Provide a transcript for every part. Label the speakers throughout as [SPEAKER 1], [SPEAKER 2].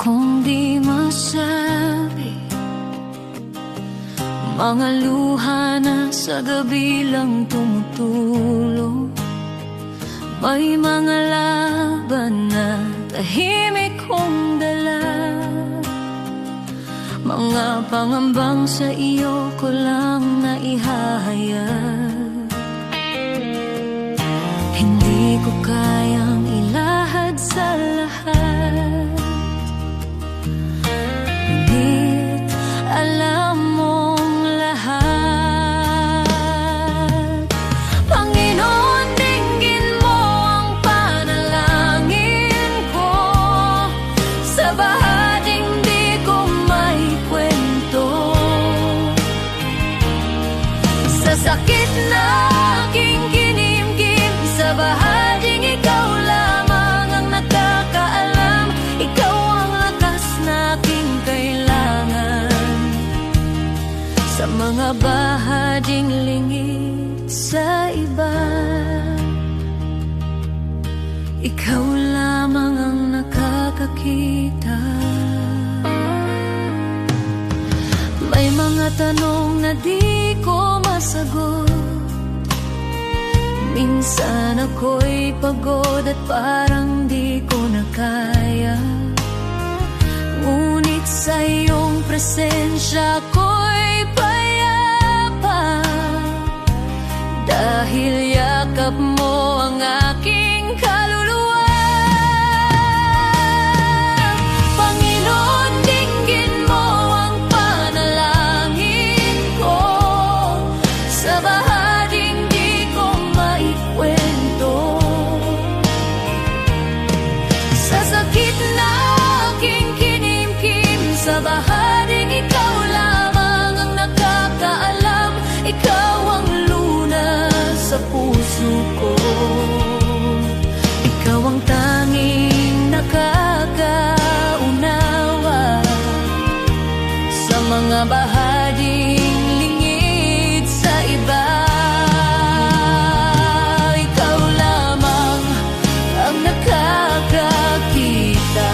[SPEAKER 1] kong di masabi, mga luha na sa gabi lang tumutulo. May mga laban na tahimik kong dala, mga pangambang sa iyo ko lang naihahayag. Hindi ko kayang ilahad sa lahat, ngunit alam mong lahat. Panginoon, dinggin mo ang panalangin ko, sa bahaging di ko may kwento, sa sakit na aking kinimkim, sa bahaging ikaw lamang ang nakakaalam. Ikaw ang lakas na aking kailangan, sa mga bahaging lingid sa iba. Ikaw lamang ang nakakakita. May mga tanong na di ko masagot, minsan ako'y pagod at parang di ko na kaya, ngunit sa iyong presensya ako'y payapa, dahil yakap mo ang aking kaluluwa. Panginoon, dinggin mo ang panalangin ko, sa bahaging di ko maikwento, sa sakit na aking kinimkim, sa bahaging ikaw lamang ang nakakaalam. Ikaw ang lunas sa puso ko, ikaw ang tanging nakakaunawa, sa mga bahaging lingid sa iba. Ikaw lamang ang nakakakita,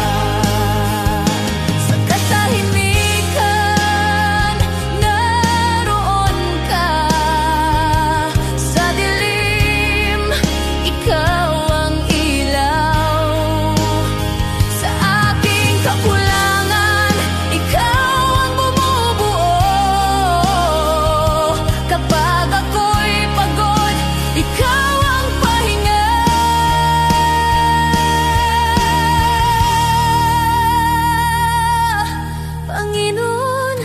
[SPEAKER 1] sa katahimikan naroon ka, sa dilim ikaw ang ilaw, sa aking kakulangan ikaw ang bumubuo, kapag ako'y pagod ikaw ang pahinga. Panginoon,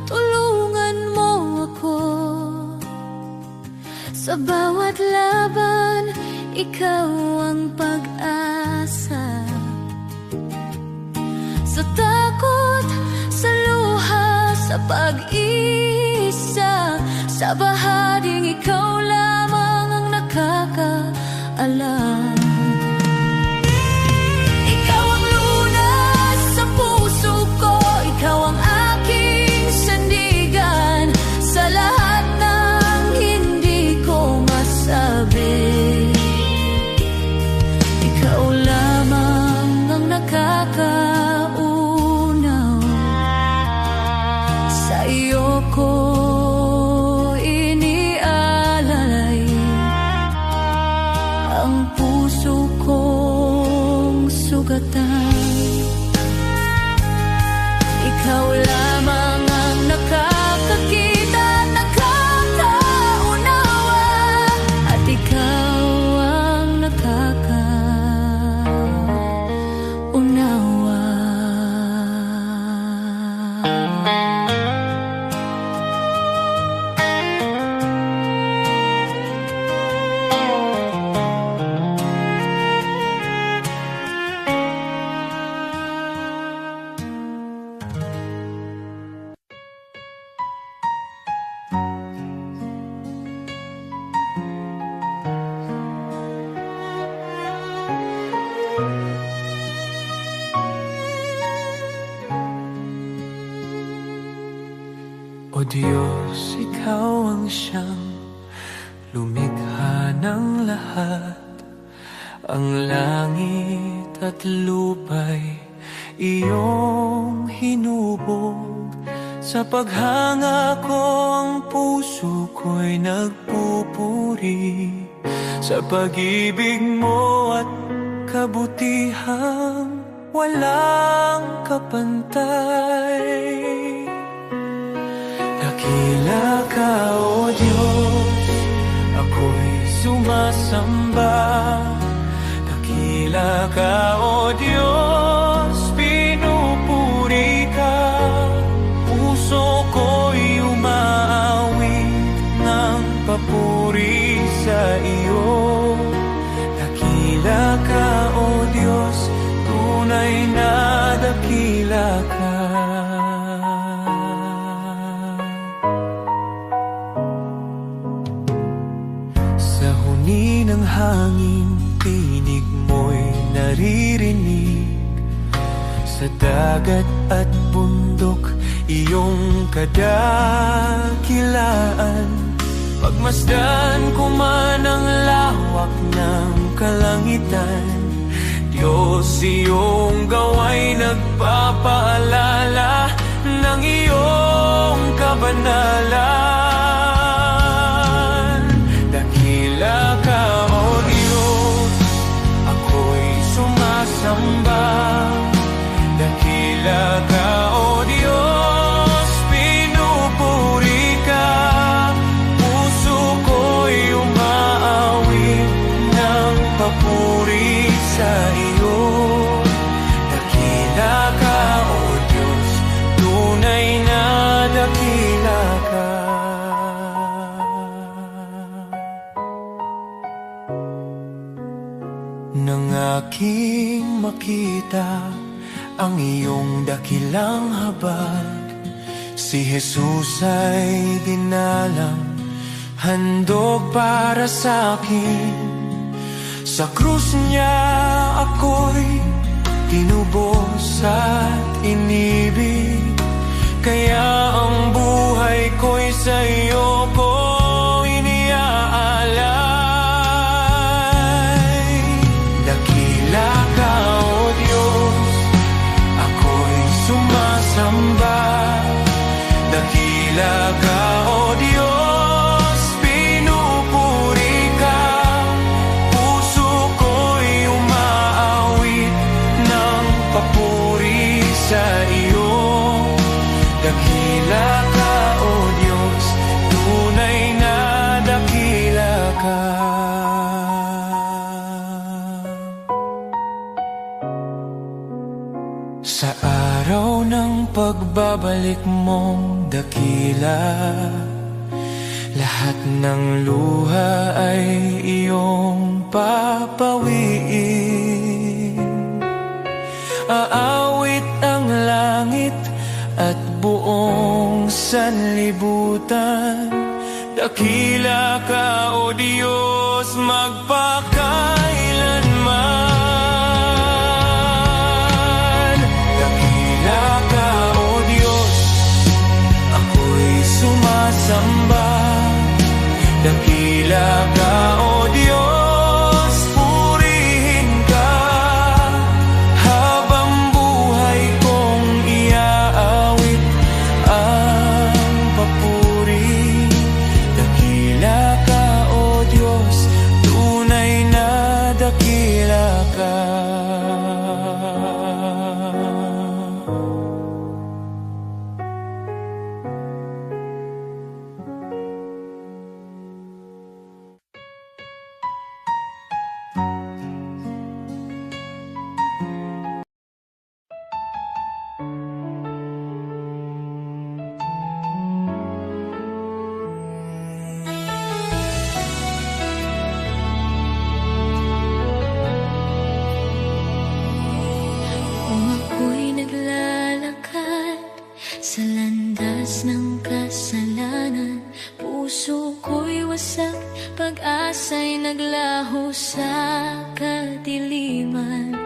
[SPEAKER 1] tulungan mo ako, sa bawat laban ikaw ang pag-asa, sa takot, sa luha, sa pag-iisa, sa bahaging ikaw lamang ang nakakaalam. Ikaw ang lunas sa puso ko, ikaw ang aking sandigan, sa lahat ng hindi ko masabi. Ikaw lamang ang nakakaunaw, sa iyo ko inialalay ang puso kong sugatan. Ikaw lamang ang nakakakita, nakakaunawa, at ikaw ang nakakaunawa.
[SPEAKER 2] O Diyos, Ikaw ang siyang lumikha ng lahat. Ang langit at lupa'y iyong hinubog. Sa paghanga ko ang puso ko'y nagpupuri sa pag-ibig mo at kabutihang walang kapantay. Dakila ka, O Diyos, ako'y sumasamba. Dakila ka, O Diyos, pinupuri ka. Puso ko'y umaawit ng papuri sa iyo. Dakila ka, O Diyos, tunay na dakila ka. Sa huni ng hangin, tinig mo'y naririnig. Sa dagat at bundok, iyong kadakilaan. Pagmasdan ko man ang lawak ng kalangitan, Diyos, iyong gawa'y nagpapaalala ng iyong kabanalan. Dakila ka, O Diyos, ako'y sumasamba. Dakila ka, O Diyos, pinupuri ka. Puso ko'y umaawit ng papuri sa iyo. Dakila ka, O Diyos, tunay na dakila ka. Nang aking makita ang iyong dakilang habag, si Jesus ay dinalang, handog para sa akin. Sa krus niya ako'y tinubos at inibig, kaya ang buhay ko'y sa iyo ko iniaalay. Dakila ka, O Diyos, ako'y sumasamba. Dakila ka, O Diyos, pinupuri ka. Puso ko'y umaawit ng papuri sa iyo. Dakila ka, O Diyos, tunay na dakila ka. Sa araw ng pagbabalik mong dakila, lahat ng luha ay iyong papawiin. Aawit ang langit at buong sanlibutan. Dakila ka, O Diyos, magpakailanman. Dakila ka, O Diyos, ako'y sumasamba. Dakila ka, O Diyos, purihin ka. Habang buhay kong iaawit ang papuri. Dakila ka, O Diyos, tunay na dakila ka.
[SPEAKER 1] Kung ako'y naglalakad sa landas ng kasalanan, puso ko'y wasak, pag-asa'y naglaho sa kadiliman.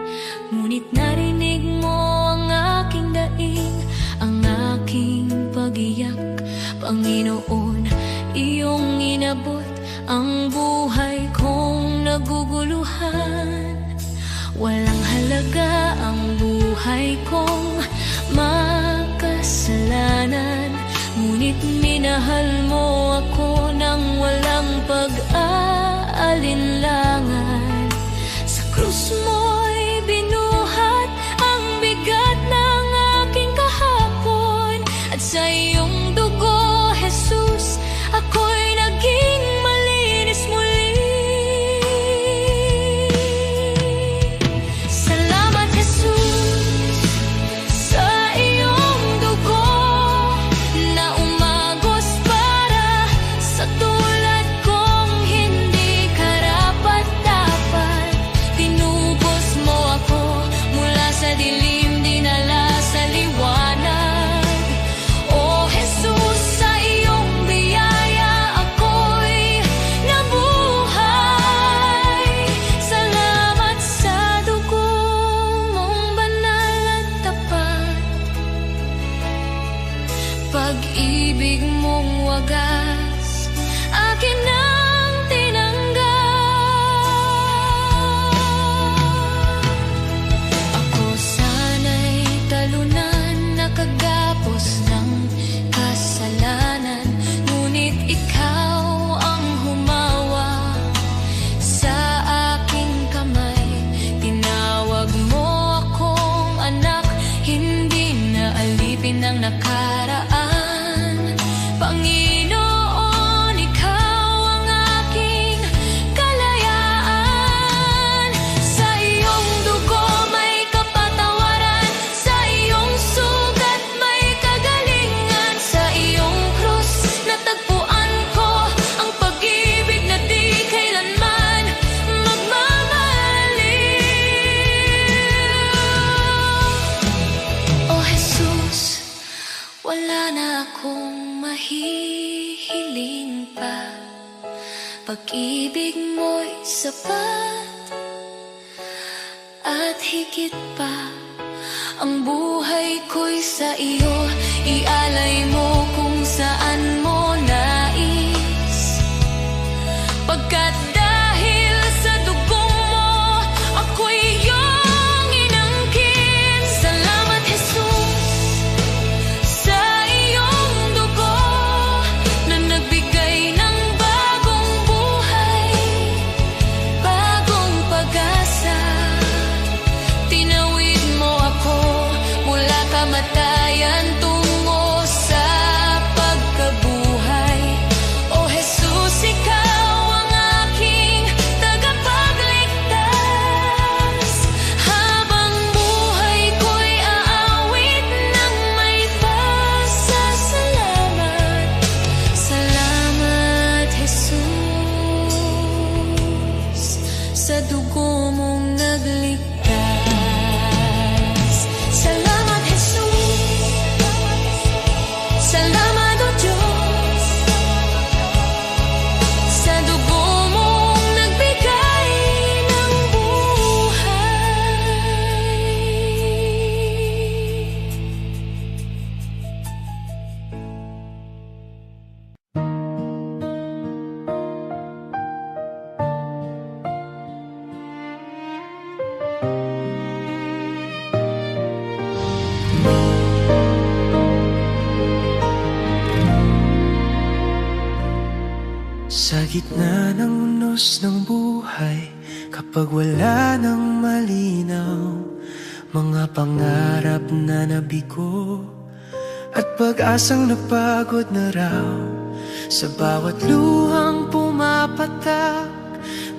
[SPEAKER 1] Ngunit narinig mo ang aking daing, ang aking pag-iyak. Panginoon, iyong inabot ang buhay kong naguguluhan. Walang halaga ang buhay ko Minahal mo ako nang walang pag-aalinlangan. Sa krus mo'y binuhat ang bigat ng aking kahapon. At sa iyong dugo, Jesus, ako'y naging malinis muli. Salamat, Jesus, sa iyong dugo na umagos para sa tulad kong hindi karapat-dapat. Tinubos mo ako mula sa dilim, dinala sa liwanag. O Jesus, sa iyong biyaya ako'y nabuhay. Salamat sa dugo mong banal at tapat. Pag-ibig mong wagas, akin ang tinanggap. Ako sana'y talunan, nakagapos ng kasalanan. Ngunit ikaw ang humawa sa aking kamay. Tinawag mo akong anak, hindi na alipin ng nakaraan. Panginoon, ikaw ang aking kalayaan. Sa iyong dugo may kapatawaran, sa iyong sugat may kagalingan. Sa iyong krus natagpuan ko ang pag-ibig na di kailanman magmamaliw. O Jesus, wala na akong mahihiling pa. Pag-ibig mo'y sapat at higit pa. Ang buhay ko'y sa iyo, ialay mo kung saan mo nais. Pagkat dahil sa dugong mo, ako'y iyong inangkin. Salamat, Jesus, sa iyong dugo na nagbigay ng bagong buhay, bagong pag-asa. Tinawid mo ako mula kamatayan tungo sa pagkabuhay. O Jesus, ikaw ang aking tagapagligtas. Habang buhay ko'y aawit ng may pasasalamat. Salamat, Jesus, sa dugo mong nagligtas. Salamat, Jesus. Salamat, O Diyos, sa dugo mong nagbigay ng buhay.
[SPEAKER 2] Sa gitna ng unos ng buhay, kapag wala nang malinaw, mga pangarap na nabigo at pag-asang napagod na raw. Sa bawat luhang pumapatak,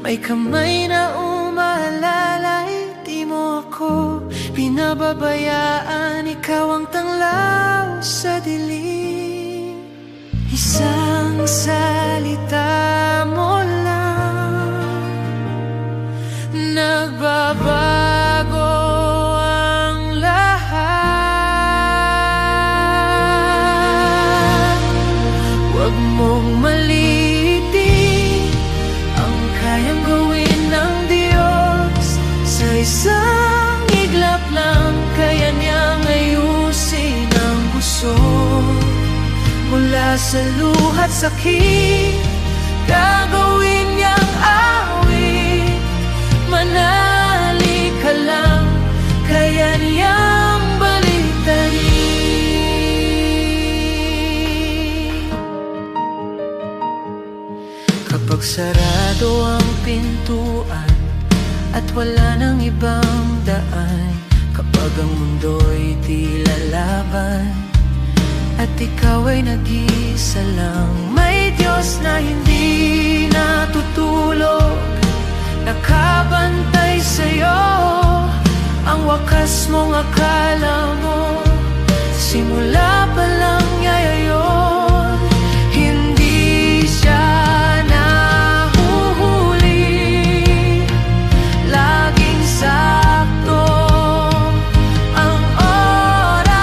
[SPEAKER 2] may kamay na umaalalay. Di mo ako pinababayaan, ikaw ang tanglaw sa dilim. Isang salita mo lang, nagbabago ang lahat. Huwag mong maliitin ang kayang gawin ng Diyos. Sa isang iglap lang, kaya niyang ayusin ang gusot. Mula sa luha't sakit, gagawin niyang awit. Manali ka lang, kaya niyang balitayin.
[SPEAKER 1] Sarado ang pintuan at wala nang ibang daan kapag ang mundo'y di lalaban at ikaw ay nag-iisa lang. May Diyos na hindi natutulog, nakabantay sa'yo. Ang wakas mong akala mo, simula pa lang yayayon. Hindi siya nahuhuli, laging sakto ang oras.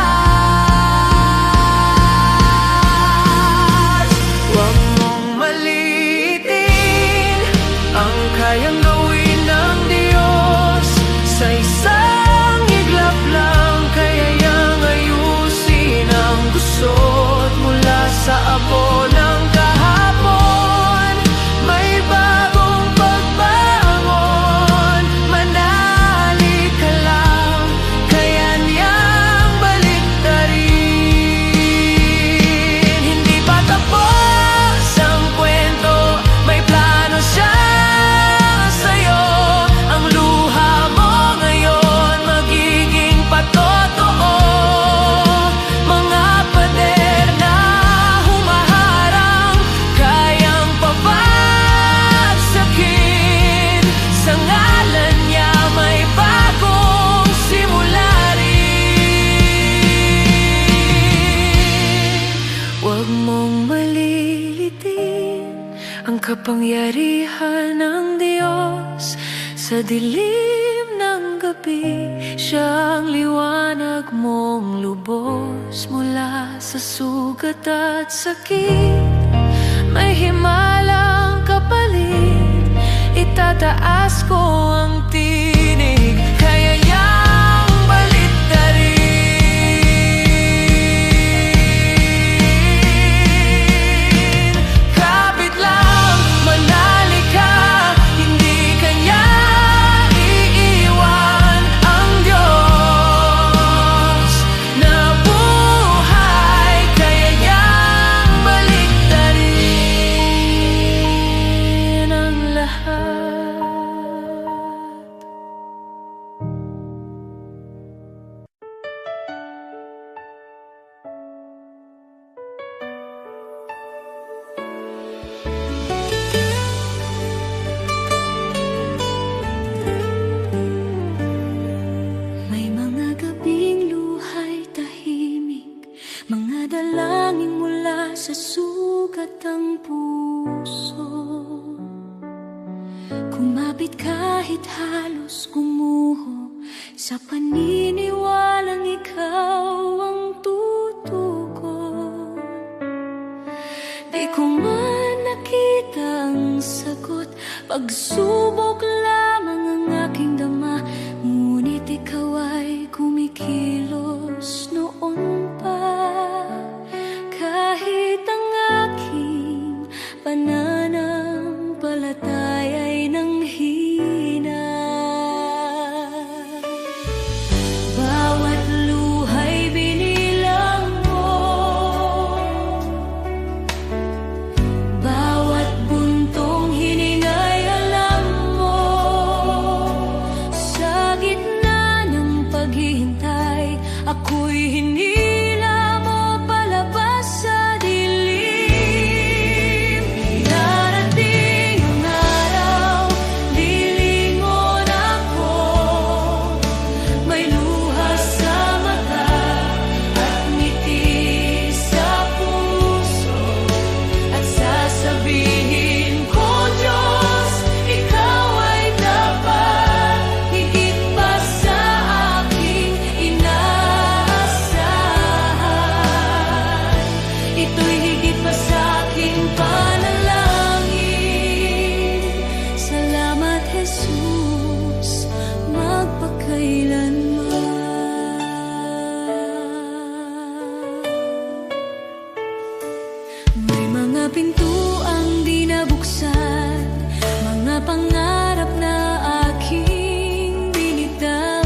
[SPEAKER 1] Huwag mong maliitin ang kayang gawin ng Diyos. Sa isang iglap lang kayang ayusin ang gusot. Mula sa abo ng kahapon, may bagong pagbangon. Manalig ka lang, kaya niyang baliktarin. Hindi pa tapos ang kwento, may plano siya sa'yo. Ang luha mo ngayon magiging patotoo. Mga pader na humaharang, kayang pabagsakin. Sa ngalan niya may bagong simula rin. Huwag mong malilitin ang kapangyarihan ng Diyos. Sa dilim ng gabi, siya ang liwanag mong lubos. Mula sa sugat at sakit, may himalang kapalit. Itataas ko ang tinig, kaya niyang baliktarin. Kapit lang, manali ka, hindi kanya iiwan. Ang Diyos na buhay, kaya niyang baliktarin ang lahat. May mga gabing luhay tahimik, mga dalangin mula sa sugat ang puso. Kumapit kahit halos gumuho, sa paniniwalang ikaw ang tutugon. Di ko man nakita ang sagot, pagsubok lamang ang aking dama. Ngunit ikaw ay kumikilos noon pa. Kahit ang aking pananampalataya ay nanghina. Bawat luhay binilang mo, bawat buntong hiningay alam mo. Sa gitna ng paghihintay, ako'y hinila mo palabas sa dilim. Darating ang araw, lilingon ako. May luha sa mata at ngiti sa puso. At sasabihin ko, Diyos, ikaw ay dapat. Higit pa sa aking inaasahan. Ito'y higit pa sa aking panalangin. Salamat, Jesus, magpakailanman. May mga pintuang di nabuksan, mga pangarap na aking binitawan.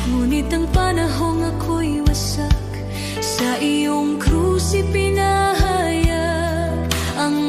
[SPEAKER 1] Ngunit ang panahong ako'y wasak, sa iyong krus ipinahayag ang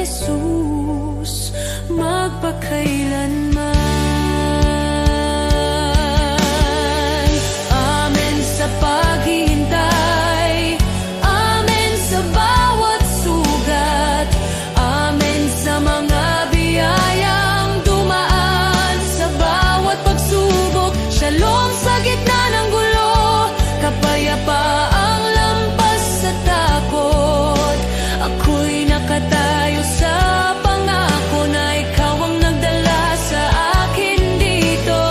[SPEAKER 1] Jesus, magpakailanman. Amen sa paghihintay, amen sa bawat sugat, amen sa mga biyayang dumaan sa bawat pagsubok. Shalom sa gitna ng gulo, kapayapaang lampas sa takot. Ako'y nakatayo sa pangako na ikaw ang nagdala sa akin dito.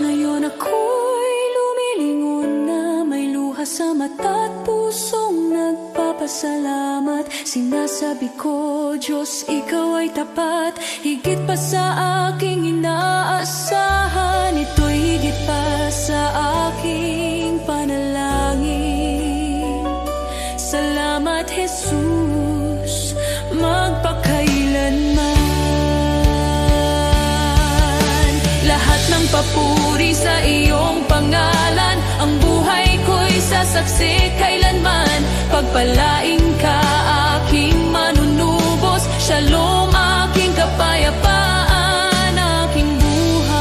[SPEAKER 1] Ngayon ako'y lumilingon na may luha sa mata at pusong nagpapasalamat. Sinasabi ko, Diyos, ikaw ay tapat, higit pa sa aking inaasahan. Ito'y higit pa sa aking panalangin. Salamat, Jesus, magpakailanman. Lahat ng papuri sa iyong pangalan, ang buhay ko'y sasaksi kailanman. Pagpalain ka, aking manunubos. Shalom, aking kapayapaan, aking buhay.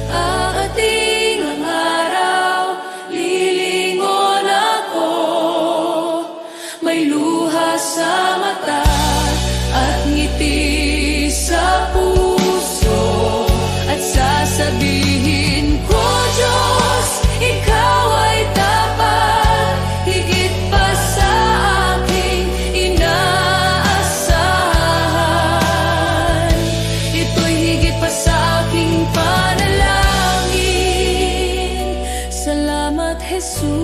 [SPEAKER 1] Aating ang araw, lilingon ako, may luha sa mata at ngiti sa puso, at sasabihin ko, Diyos, ikaw ay tapat, higit pa sa aking inaasahan. Ito'y higit pa sa aking panalangin. Salamat, Jesus,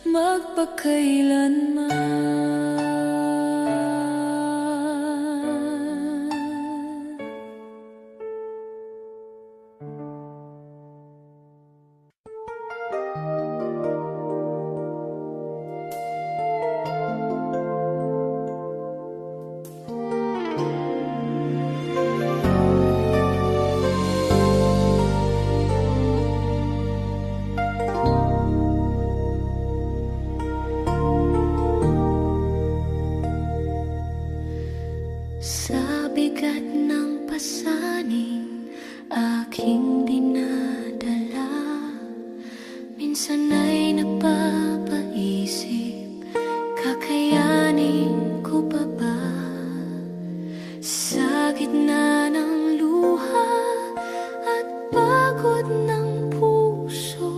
[SPEAKER 1] magpakailanman. Sa bigat ng pasaning aking dinadala, minsan ay napapaisip, kakayanin ko pa ba? Sa gitna ng luha at pagod ng puso,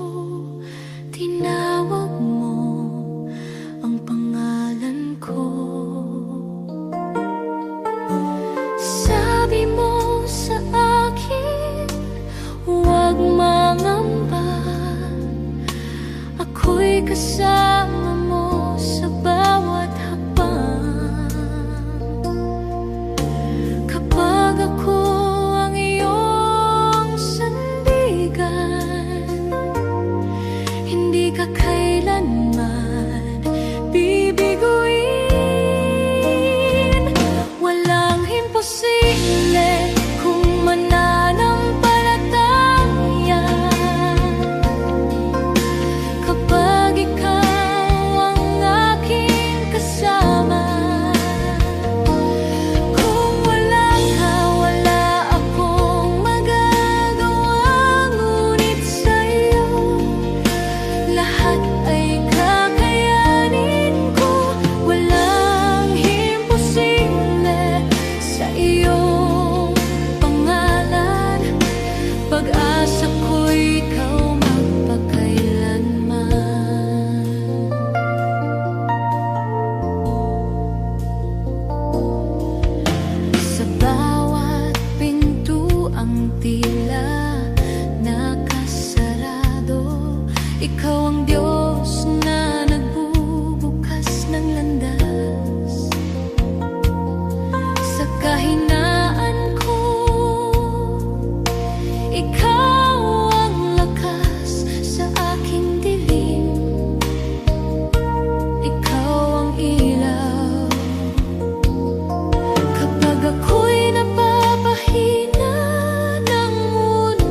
[SPEAKER 1] tinawag mo ang pangalan ko. Sabi mo sa akin, huwag mangamba, ako'y kasama mo sa bawat hakbang. Kapag ako ang iyong sandigan, hindi ka kailanman bibiguin. Walang imposible kung mananampalataya. Kapag ikaw ang aking kasama, kung wala ka, wala akong magagawa. Ngunit sa'yo, lahat ay kakayanin ko. Walang imposible sa iyong pangalan. Pag-asa ko'y ikaw magpakailanman. Sa bawat pintuang tila nakasarado, ikaw ang Diyos na nagbubukas ng landas. Sa kahinaan ko, ikaw ang lakas sa aking dilim. Ikaw ang ilaw kapag ako'y napapahina ng mundo.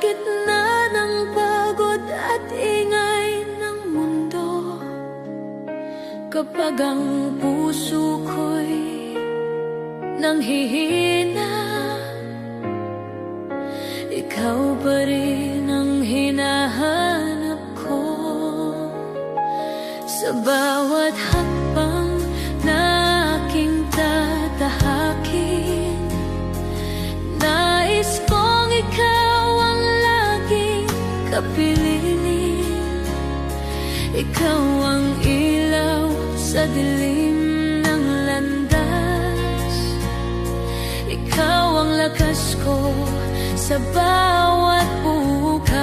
[SPEAKER 1] gitna ng pagod at ingay ng mundo, kapag ang puso ko'y nanghihina, ikaw pa rin ang hinahanap ko. Sa bawat hakbang na aking tatahakin, nais kong ikaw ang laging kapiling. Ikaw ang ilaw sa dilim ng landas, ikaw ang lakas ko sa bawat bukas.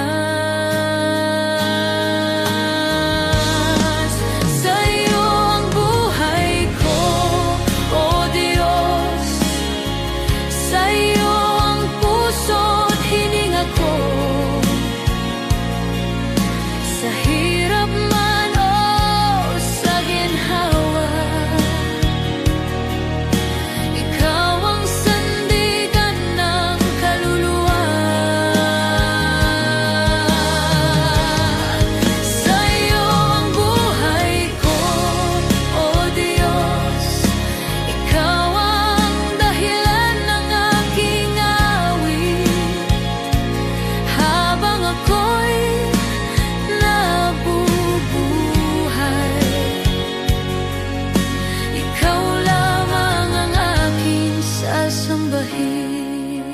[SPEAKER 1] Sa'yo ang buhay ko, O Diyos. Sa'yo ang puso't hininga ko. Sa hirap man o sa ginhawa, ikaw ang sandigan ng kaluluwa. Sa'yo ang buhay ko, O Diyos. Ikaw ang dahilan ng aking awit, habang ako'y nabubuhay. Ikaw lamang ang aking sasambahin.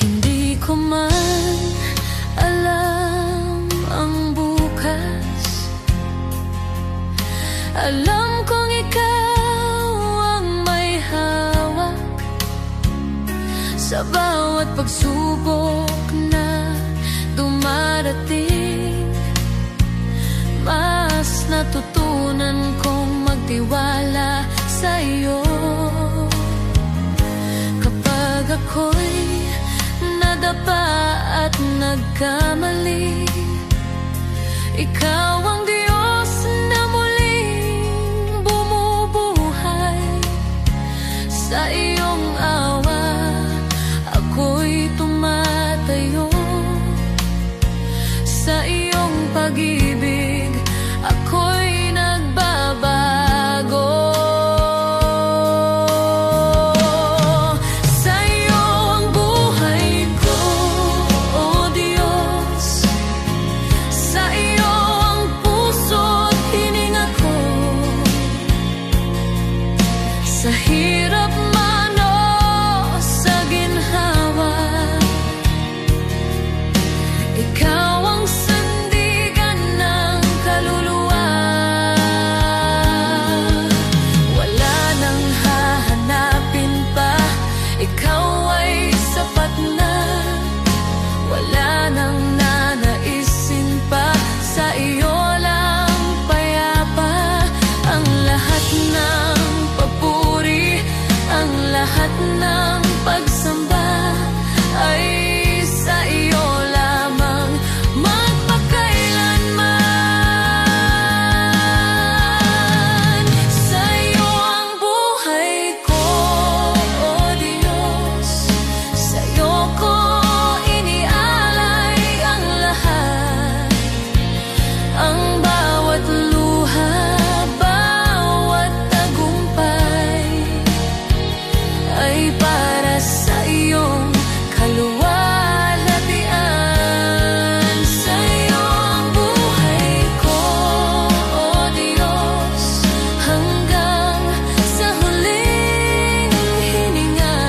[SPEAKER 1] Hindi ko man alam ang bukas, alam kong ikaw ang may hawak sa bawat pagsubok na dumarating. Mas natutunan kong magtiwala sa iyo. Kapag ako'y nadapa at nagkamali, ikaw ang Diyos na muling bumubuhay. Sa iyong awa ako'y tumatayo, sa iyong pag-ibig ako'y nagbabago. Sa'yo ang buhay ko, O Diyos. Sa iyo ang puso't hininga ko. Sa hirap man o sa ginhawa, ikaw ang sandigan ng kaluluwa. Wala nang hahanapin pa, ikaw ay sapat na. Wala nang nanaisin pa, sa iyo lang payapa. Ang lahat ng papuri, ang lahat ng pagsamba ay sa iyo lamang magpakailanman. Sa'yo ang buhay ko, O Diyos. Sa'yo ko inialay ang lahat, ang bawat luha, bawat tagumpay ay para sa iyong kaluwalhatian. Sa'yo ang buhay ko, O Diyos, hanggang sa huling hininga.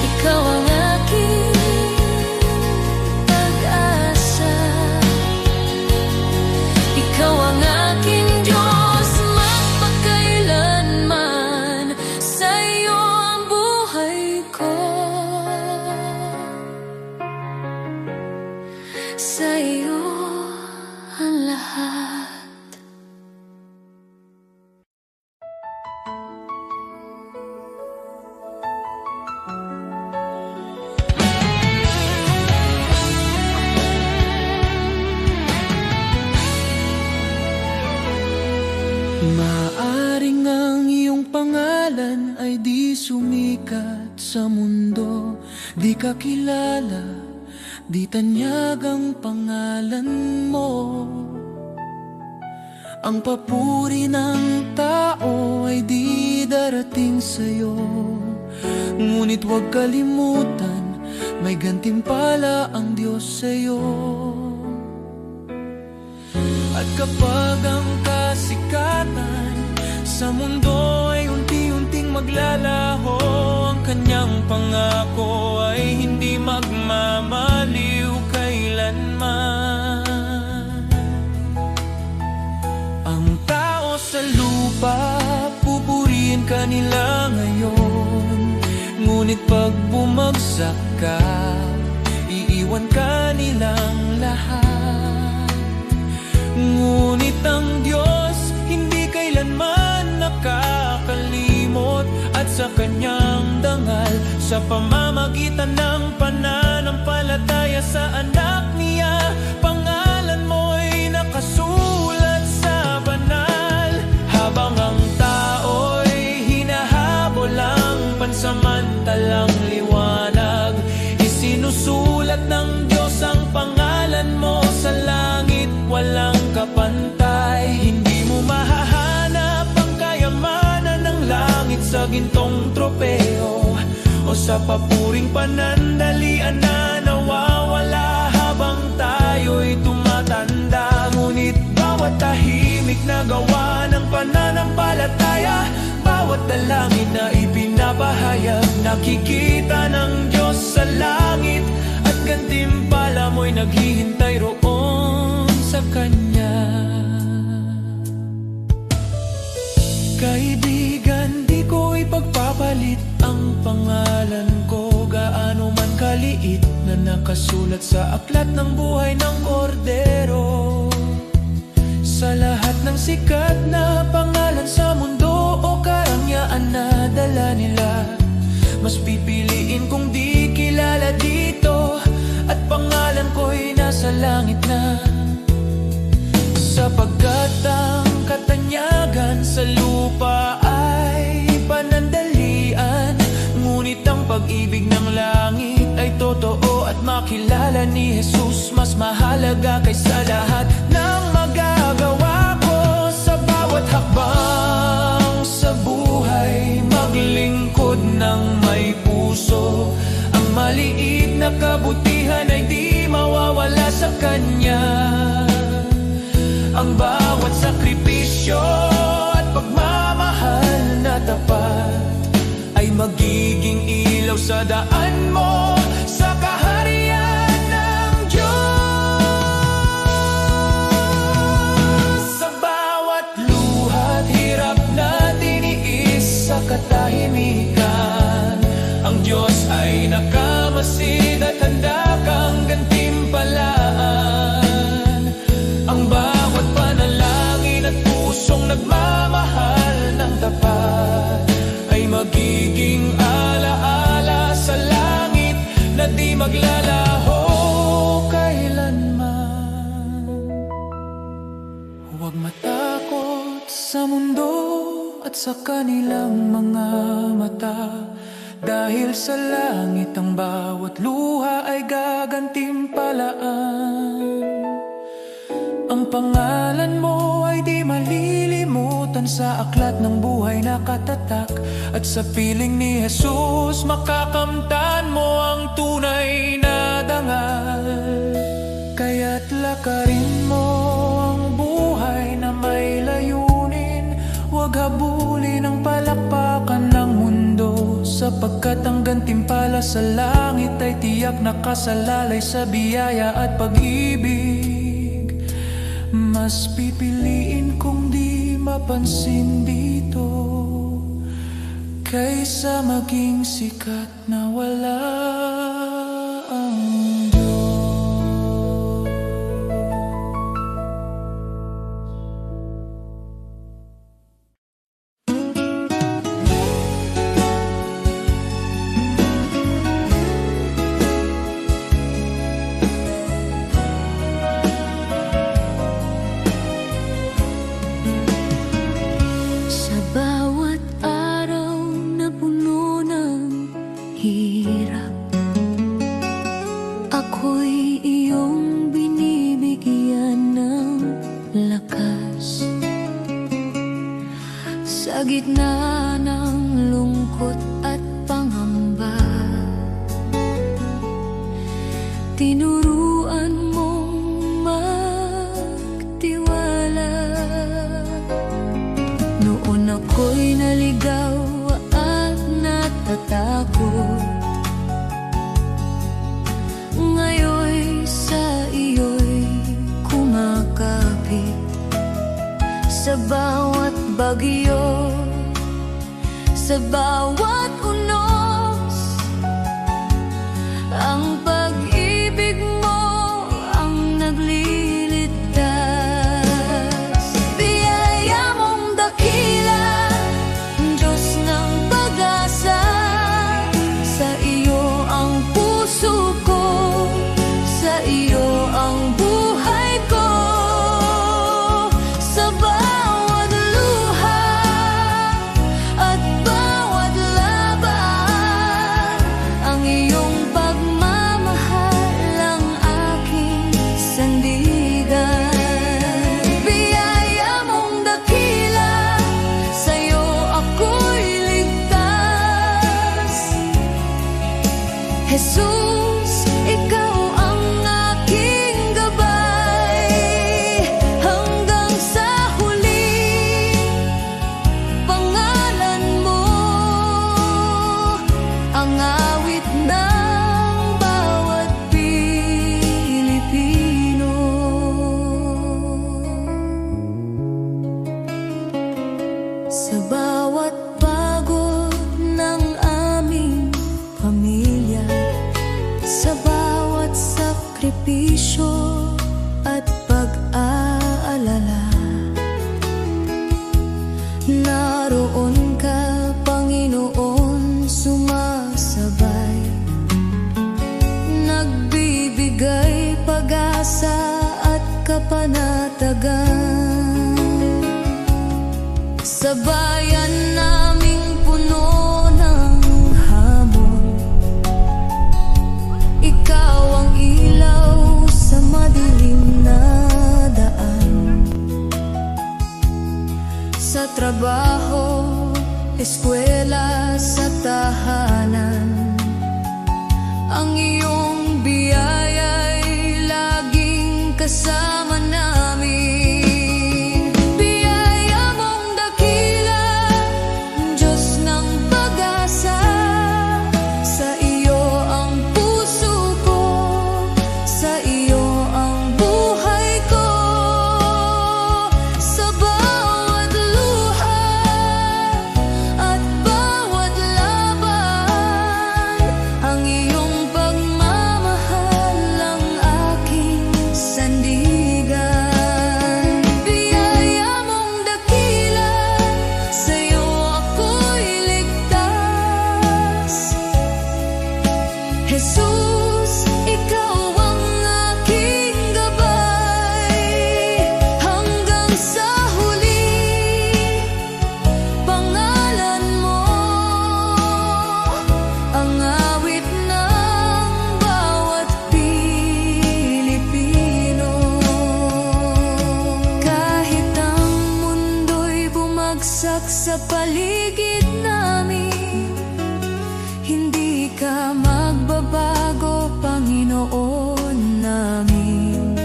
[SPEAKER 1] Ikaw ang aking pag-asa, ikaw ang aking Diyos magpakailanman. Sa'yo ang buhay ko, sa'yo ang lahat.
[SPEAKER 2] Maaring ang iyong pangalan ay di sumikat sa mundo, di ka kilala, di tanyag ang pangalan mo. Ang papuri ng tao ay di darating sa'yo, ngunit huwag kalimutan, may gantimpala ang Diyos sa'yo. At kapag ang kasikatan sa mundo ay unti-unting maglalaho, ang kanyang pangako ay hindi magmamaliw kailanman. Ang tao sa lupa, pupurihin ka nila ngayon, ngunit pag bumagsak ka, iiwan ka nilang lahat. Ngunit ang Diyos hindi kailanman nakakalimot, at sa kanyang dangal, sa pamamagitan ng pananampalataya sa anak niya, pangalan mo'y nakasulat sa banal. Habang ang tao'y hinahabol ang pansamantalang liwanag, isinusulat ng Diyos ang pangalan mo sa langit, walang kapantay. Hindi mo mahahanap ang kayamanan ng langit sa gintong tropeo, o sa papuring panandalian na nawawala habang tayo'y tumatanda. Ngunit bawat tahimik na gawa ng pananampalataya, bawat dalangin na ipinapahayag, nakikita ng Diyos sa langit, at gantimpala mo'y naghihintay roon sa Kanya. Kaibigan, di ko ipagpapalit ang pangalan ko, gaano man kaliit, na nakasulat sa aklat ng buhay ng Kordero. Sa lahat ng sikat na pangalan sa mundo o karangyaan na dala nila, mas pipiliin kong di kilala dito, at pangalan ko'y nasa langit na. Sapagkat ang katanyagan sa lupa ay panandalian, ngunit ang pag-ibig ng langit ay totoo, at makilala ni Jesus mas mahalaga kaysa lahat ng magagawa ko. Sa bawat hakbang sa buhay, maglingkod ng may puso, ang maliit na kabutihan ay di mawawala sa Kanya. Ang bawat sakripisyo at pagmamahal na tapat ay magiging ilaw sa daan mo sa kaharian ng Diyos. Sa bawat luha't hirap na tiniis sa katahimikan, ang Diyos ay nakamasid at handa kang gantimpalaan. Ang bawat panalangin at pusong nagmamahal ng tapat ay magiging alaala sa langit na di maglalaho kailanman. Huwag matakot sa mundo at sa kanilang mga mata, dahil sa langit ang bawat luha ay gagantimpalaan. Ang pangalan mo ay di malilimutan sa aklat ng buhay na katatak, at sa piling ni Jesus makakamtan mo ang tunay na dangal. Kaya't lakarin mo ang buhay na may layunin, huwag habulin ang palakpakan ng mundo, sapagkat ang gantimpala sa langit ay tiyak nakasalalay sa biyaya at pag-ibig. Mas pipiliin kong di mapansin dito, kaysa maging sikat na wala ang Diyos.
[SPEAKER 1] Sa bawat araw na puno gitna ng lungkot at pangamba, tinuruan mong magtiwala. Noon ako'y naligaw at natatakot, ngayon sa iyo'y kumakapit. Sa bawat bagyo, sa bawat unos, ang pag-ibig mo ang nagliligtas. Biyaya mong dakila, Diyos ng pag-asa, sa iyo ang puso ko, sa iyo ang buhay ko. Sa bawat luha at bawat laban, ang iyong pagmamahal ang aking sandigan. Biyaya mong dakila, sa'yo ako'y ligtas. Jesus, ikaw ang aking gabay, hanggang sa huli. Pangalan mo ang awit ng bawat Pilipino. Sa bawat pagod ng aming pamilya, sa bawat sakripisyo at pag-aalala, naroon ka, Panginoon, sumasabay, nagbibigay pag-asa at kapanatagan. Sa bayan naming puno ng hamon, ikaw ang ilaw sa madilim na daan. Sa trabaho, eskwela, sa tahanan, ang iyong biyaya'y laging kasama namin. Biyaya mong dakila, Diyos ng pag-asa, sa iyo ang puso ko, sa iyo ang buhay ko. Sa bawat luha at bawat laban, ang iyong pagmamahal ang aking sandigan. Biyaya mong dakila, sa'yo ako'y ligtas. Jesus, ikaw ang aking gabay, hanggang sa huli. Pangalan mo ang awit ng bawat Pilipino. Kahit ang mundo'y bumagsak sa paligid namin, hindi ka magbabago, Panginoon namin.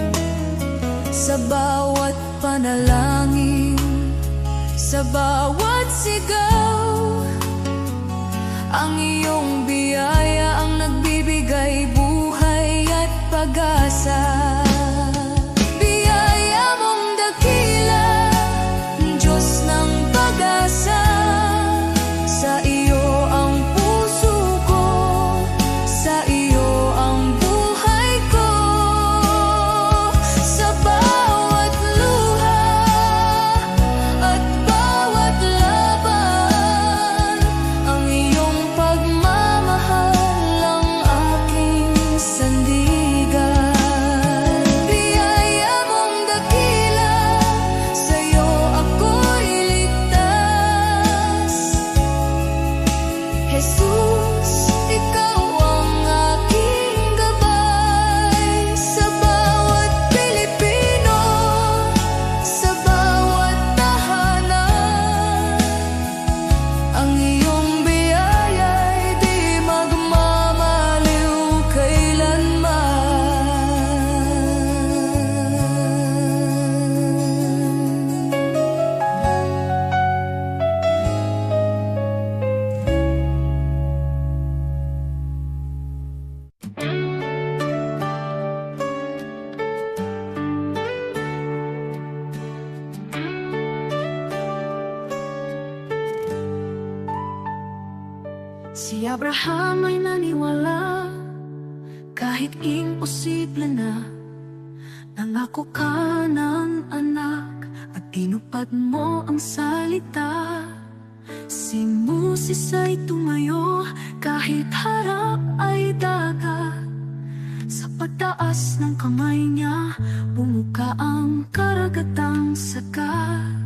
[SPEAKER 1] Sa bawat panalangin, sa bawat sigaw, ang iyong biyaya ang nagbibigay buhay at pag-asa. Biyaya mong dakila, Diyos ng pag-asa, sa iyo ang puso ko, sa iyo ang buhay ko. Sa bawat luha at bawat laban, Si Abraham ay naniwala kahit imposible na. Nangako ka ng anak at tinupad mo ang salita. Si Moses ay tumayo kahit harap ay dagat. Sa pagtaas ng kamay niya, bumuka ang karagatang sagat.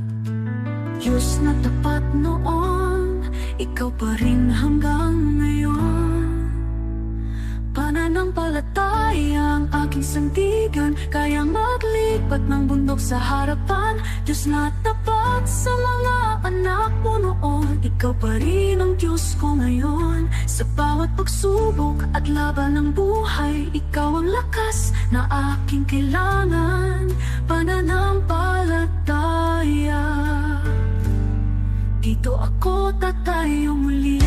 [SPEAKER 1] Diyos na tapat noon, ikaw pa rin hanggang ngayon. Pananampalataya ang aking sandigan, kaya maglipat ng bundok sa harapan. Diyos na tapat sa mga anak mo noon, ikaw pa rin ang Diyos ko ngayon. Sa bawat pagsubok at laban ng buhay, ikaw ang lakas na aking kailangan. Pananampalataya, dito ako tatayo muli.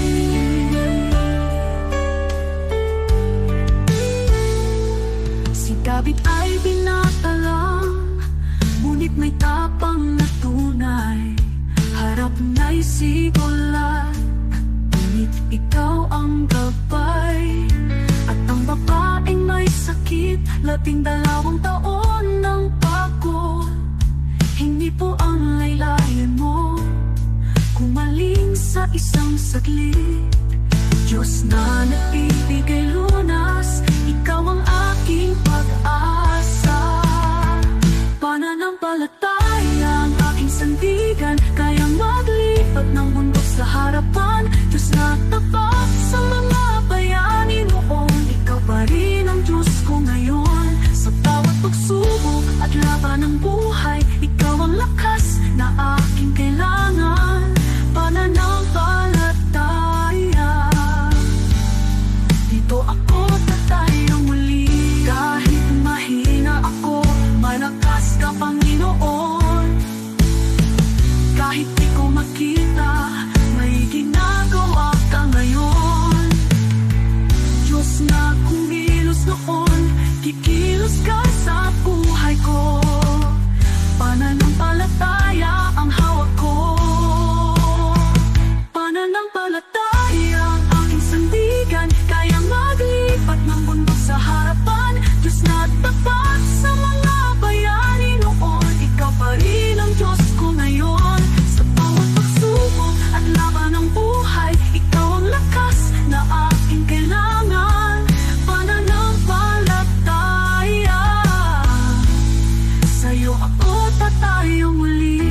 [SPEAKER 1] Si David ay binata lang, ngunit may tapang na tunay. Harap na'y sigolat, ngunit ikaw ang gabay. At ang babaeng may sakit, 12 taon ng pagod. Hindi po ang laylayan mo kumaling sa isang saglit. Diyos na nagbibigay lunas, ikaw ang aking pag-asa. Pananampalataya ang aking sandigan, kaya maglipat ng bundok sa harapan. Diyos na tapat sa mga bayani noon, ikaw pa rin ang Diyos ko ngayon. Sa bawat pagsubok at laban ng buhay, ikaw ang lakas na aking kailangan. Pananampalataya, dito ako tatayo muli. Kahit mahina ako, malakas ka Panginoon. Kahit di ko makita, may ginagawa ka ngayon. Diyos na kumilos noon, kikilos ka sa buhay ko. Pananampalataya ang hawak ko. Pananampalataya ang aking sandigan, kaya maglipat ng bundok sa harapan. Diyos na tapat sa mga bayani noon, ikaw pa rin ang Diyos ko ngayon. Sa bawat pagsubok at laban ng buhay, ikaw ang lakas na aking kailangan. Pananampalataya, sa'yo ako tatayo muli.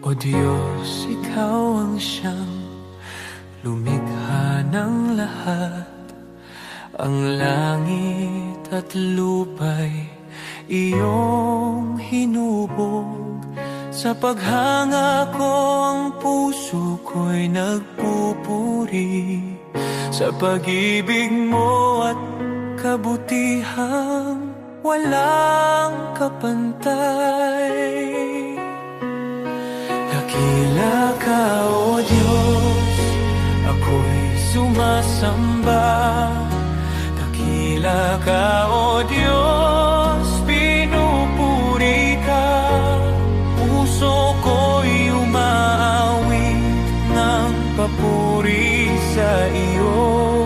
[SPEAKER 2] O Diyos, ikaw ang siyang lumikha ng lahat. Ang langit at lupa'y iyong hinubog. Sa paghanga ko ang puso ko'y nagpupuri sa pag-ibig mo at kabutihang walang kapantay. Dakila ka, O Diyos, ako'y sumasamba. Dakila ka, O Diyos, pinupuri ka. Puso ko'y umaawit ng papuri sa iyo.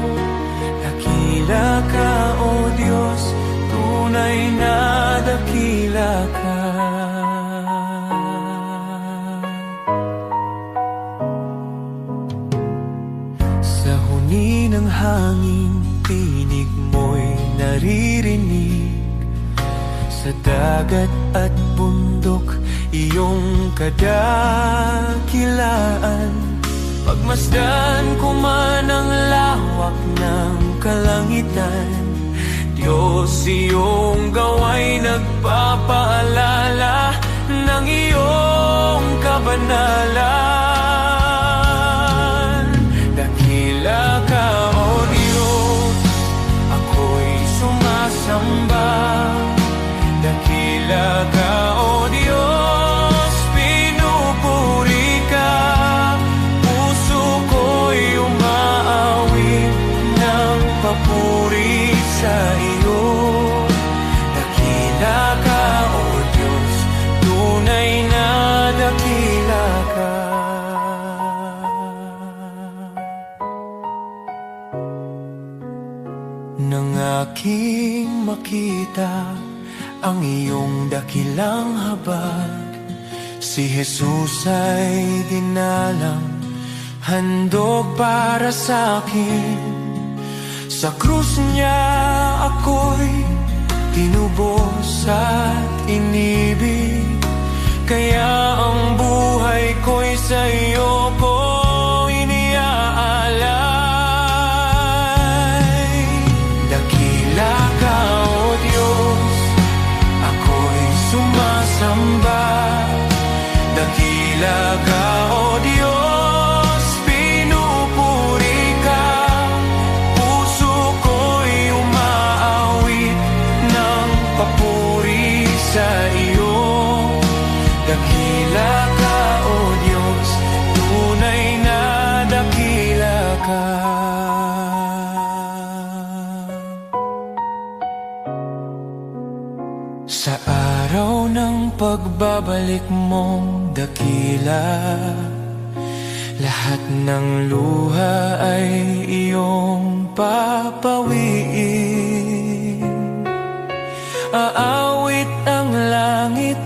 [SPEAKER 2] Dakila ka, O Diyos, tunay na dakila ka. Sa huni ng hangin, tinig mo'y naririnig. Sa dagat at bundok, iyong kadakilaan. Pagmasdan ko man ang lawak ng kalangitan, Diyos, iyong gawa'y nagpapaalala ng iyong kabanalan. Dakila ka, O Diyos, ako'y sumasamba. Dakila ka, O Diyos, pinupuri ka. Puso ko'y umaawit ng papuri sa iyo. Dakila ka, O Diyos, tunay na dakila ka. Nang aking makita ang iyong dakilang habag, si Jesus ay dinalang, handog para sa akin. Sa krus niya ako'y tinubos at inibig, kaya ang buhay ko'y sa iyo ko iniaalay. Dakila ka, O Diyos, ako'y sumasamba. Dakila ka, O Diyos, pinupuri ka. Puso ko'y umaawit ng papuri sa iyo. Dakila ka, O Diyos, tunay na dakila ka. Sa araw ng pagbabalik mong dakila, lahat ng luha ay iyong papawiin. Aawit ang langit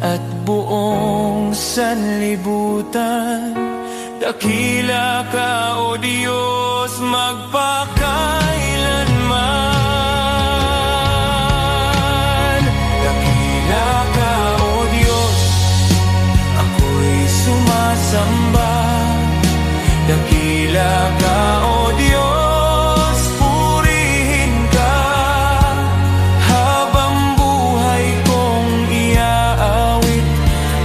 [SPEAKER 2] at buong sanlibutan. Dakila ka, O Diyos, magpakailanman. Dakila ka, O Diyos, ako'y sumasamba. Dakila ka, O Diyos, purihin ka. Habang buhay kong iaawit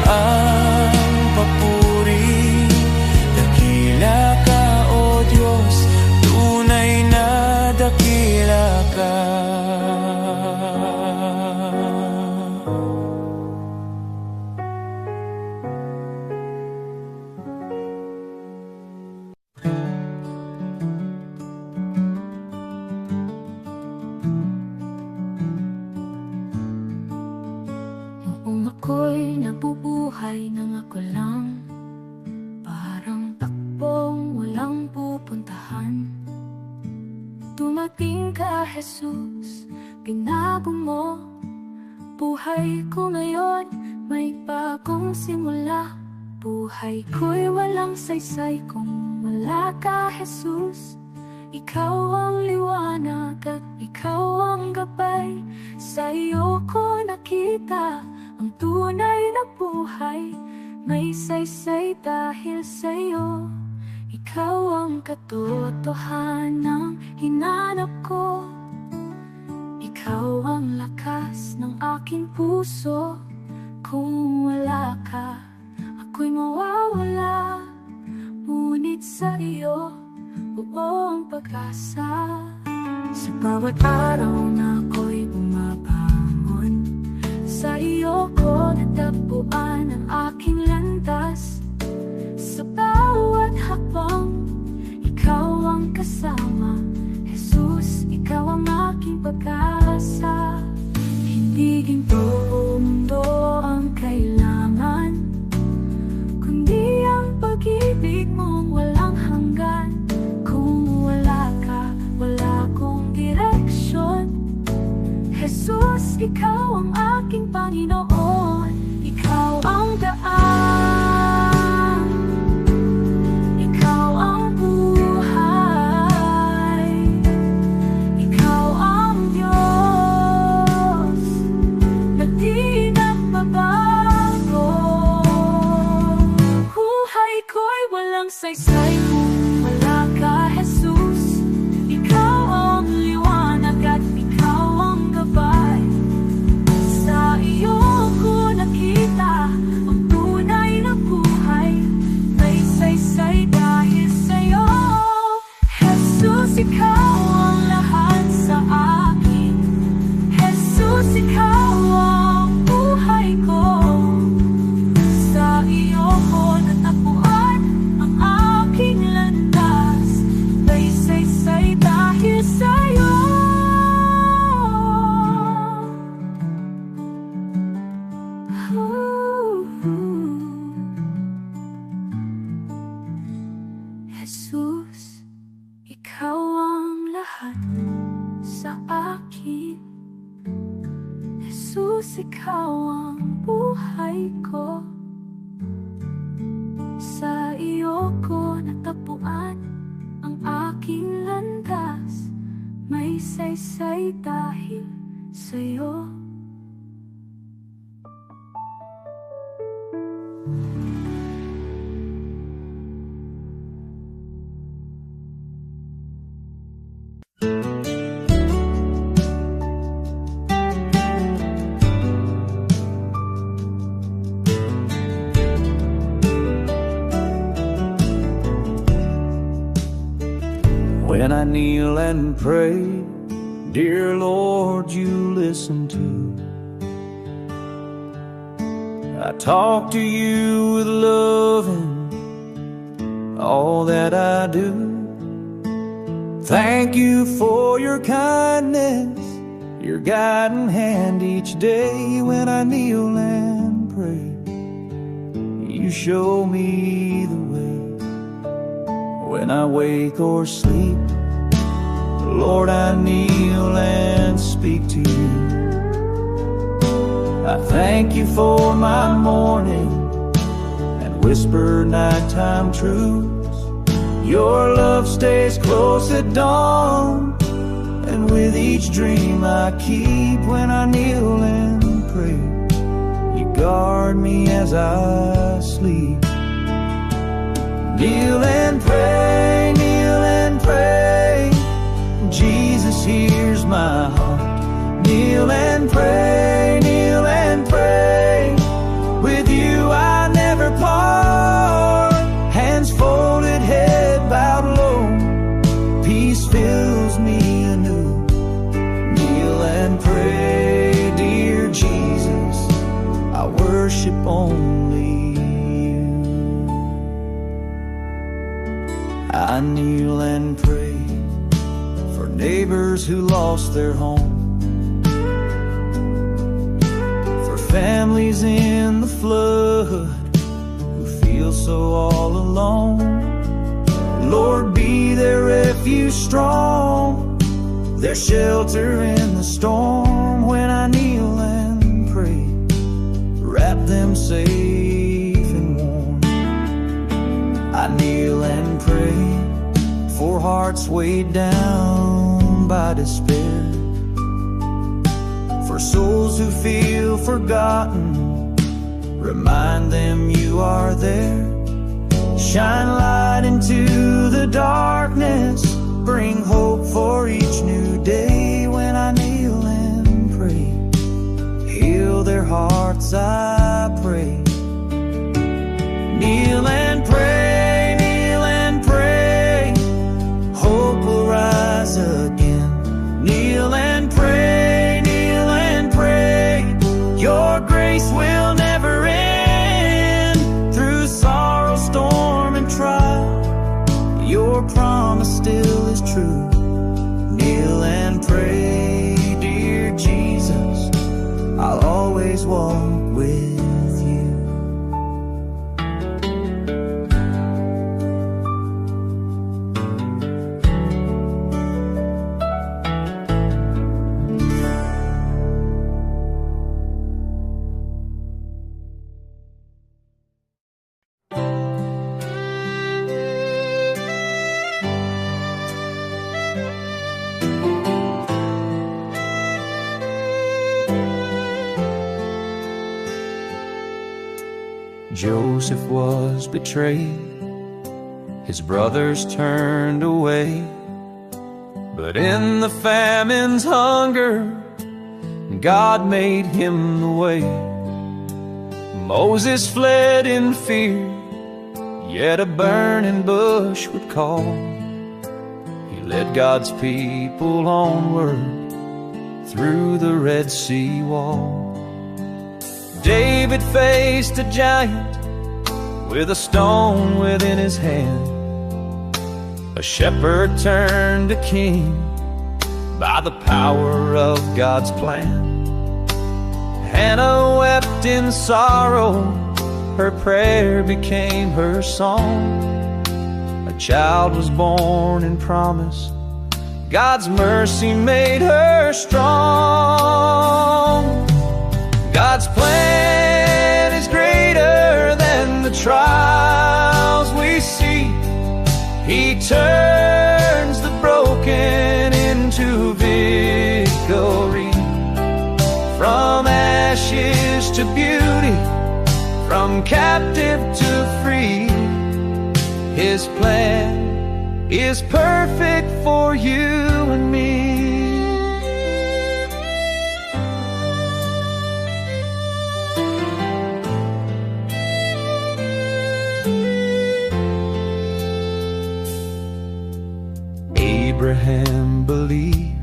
[SPEAKER 2] ang papuri. Dakila ka, O Diyos, tunay na dakila ka.
[SPEAKER 1] Noong ako'y nabubuhay nang ako lang, parang takbong walang pupuntahan. Dumating ka, Jesus, binago mo buhay ko ngayon, may bagong simula. Buhay ko'y walang saysay kung wala ka, Jesus. Ikaw ang liwanag at ikaw ang gabay. Sa iyo ko nakita ang tunay na buhay. May saysay dahil sa iyo. Ikaw ang katotohanang hinanap ko. Ikaw ang lakas ng aking puso. Kung wala ka, ako'y mawawala. Ngunit sa iyo, buong pag-asa. Sa bawat araw na ako'y bumabangon, sa iyo ko natagpuan ang aking landas. Sa bawat hakbang, ikaw ang kasama. Jesus, ikaw ang aking pag-asa. Hindi ginto o mundo ang kailangan, kundi ang pag-ibig mong walang hanggan. Kung wala ka, wala akong direksyon. Jesus, ikaw ang aking Panginoon. Ikaw ang daan, ikaw ang buhay, lahat sa akin. Jesus, ikaw ang buhay ko. Sa iyo ko natapuan ang aking landas. May saysay dahil sa'yo.
[SPEAKER 2] When I kneel and pray, dear Lord, you listen too. I talk to you with love in all that I do. Thank you for your kindness, your guiding hand each day. When I kneel and pray, you show me the way. When I wake or sleep, Lord, I kneel and speak to you. I thank you for my morning and whisper nighttime truths. Your love stays close at dawn, and with each dream I keep. When I kneel and pray, you guard me as I sleep. Kneel and pray, kneel and pray. Jesus hears my heart. Kneel and pray, kneel and pray. With you I never part. Hands folded, head bowed low. Peace fills me anew. Kneel and pray, dear Jesus. I worship only. I kneel and pray for neighbors who lost their home, for families in the flood who feel so all alone. Lord, be their refuge strong, their shelter in the storm. When I kneel and pray, wrap them safe and warm. I kneel and pray for hearts weighed down by despair, for souls who feel forgotten. Remind them you are there. Shine light into the darkness. Bring hope for each new day. When I kneel and pray, heal their hearts, I pray. Kneel and pray, kneel and pray. Hope will rise again. Kneel and pray, kneel and pray. Your grace will never end. Through sorrow, storm, and trial, your promise still is true. Kneel and pray, dear Jesus. I'll always walk with you. Joseph was betrayed, his brothers turned away, but in the famine's hunger, God made him the way. Moses fled in fear, yet a burning bush would call. He led God's people onward through the Red Sea wall. David faced a giant with a stone within his hand. A shepherd turned to king by the power of God's plan. Hannah wept in sorrow, her prayer became her song. A child was born in promise, God's mercy made her strong. God's plan is greater than the trials we see. He turns the broken into victory. From ashes to beauty, from captive to free, His plan is perfect for you and me. Abraham believed,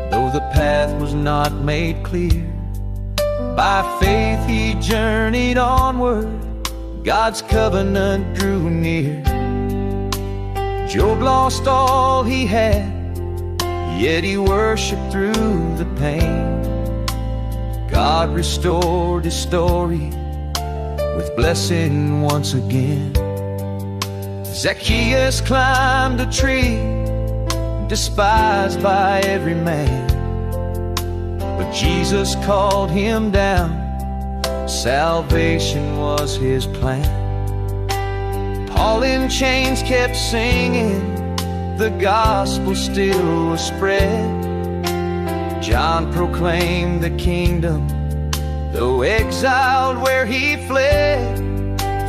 [SPEAKER 2] though the path was not made clear. By faith he journeyed onward, God's covenant drew near. Job lost all he had, yet he worshiped through the pain. God restored his story with blessing once again. Zacchaeus climbed a tree, despised by every man, but Jesus called him down. Salvation was his plan. Paul in chains kept singing, the gospel still was spread. John proclaimed the kingdom, though exiled where he fled.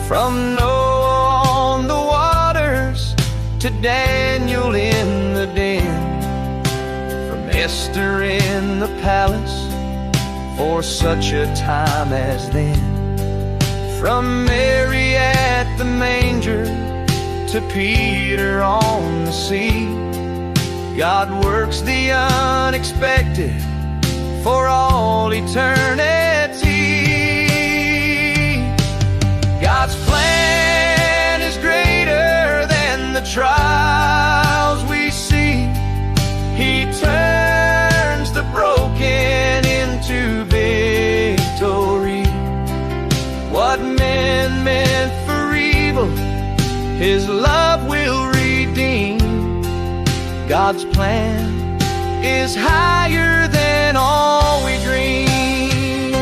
[SPEAKER 2] From Noah on the waters to Daniel in the den, from Esther in the palace for such a time as then. From Mary at the manger to Peter on the sea, God works the unexpected for all eternity. God's plan is greater than the trials we see. He turns the broken into victory. What men meant for evil, His love will redeem. God's plan is higher than all we dream.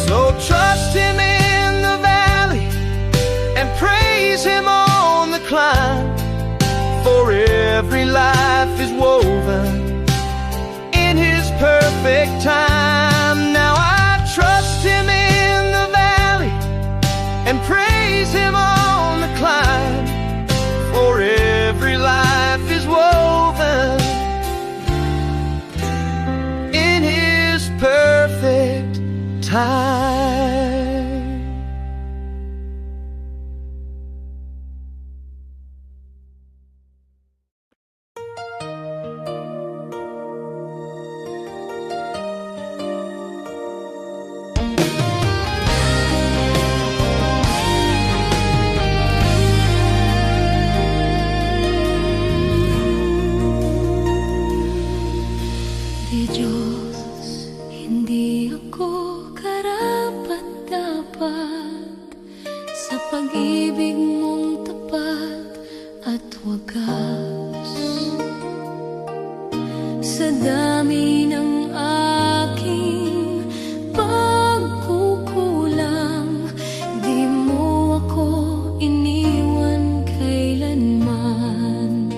[SPEAKER 2] So trust Him in the valley and praise Him on the climb, for every life is woven in His perfect time. Now I trust Him in the valley and praise Him on the climb, for every life is woven in His perfect time.
[SPEAKER 1] Di Diyos, hindi ako karapat-dapat sa pag-ibig mong tapat at wagas. Sa dami ng aking pagkukulang, di mo ako iniwan kailanman.